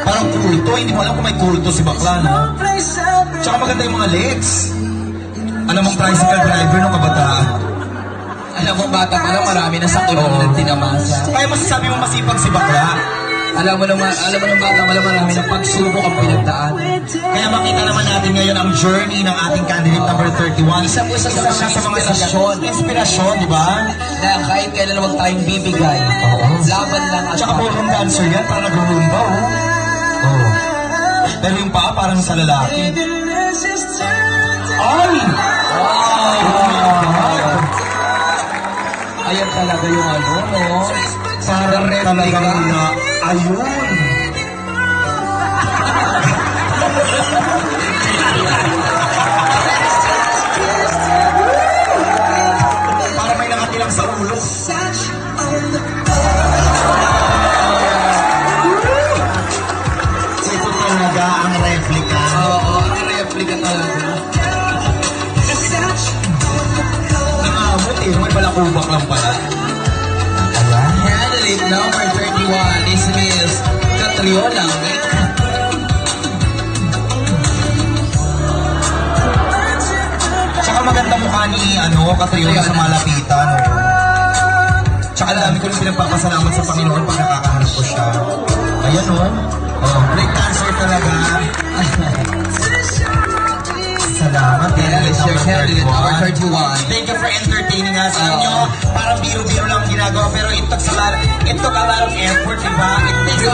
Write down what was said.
Parang kulto, hindi mo alam kung may kulto si bakla, no? Tsaka maganda yung mga legs. Alam mong tricycle driver nung kabataan. Alam mo, bata pa lang, marami na sa tulong ng tinamasa. Kaya masasabi mo masipag si bakla. Alam mo nung bata, marami ng pagsubok ang pinagdaan. Kaya makita naman natin ngayon ang journey ng ating candidate number 31. Isa sa mga inspirasyon, di ba? Na kahit kailan naman tayong bibigay. Laban lang at tsaka ballroom dancer yan, parang nag-rumba, oh. Pero yung paa parang sa lalaki. Ay! Wow! Ayan talaga yung ano, no? Parang talagang na, ayun! Parang may nakatilang sa ulo. Ito talaga ang replica. Oo, ang replica talaga. Nangamot eh, may balakubak lang pala. Candidate number 31 is Miss Catriona. Tsaka maganda mukha ni Catriona sa malapitan. Tsaka dami ko rin pinagpapasalamat sa Panginoon pag nakakahanap ko siya. Ayan break dancer talaga. Salamat. Candidate number 31. Thank you for entertaining us. Alam nyo, parang biro-biro lang ginagawa pero it took a lot of effort, diba? It takes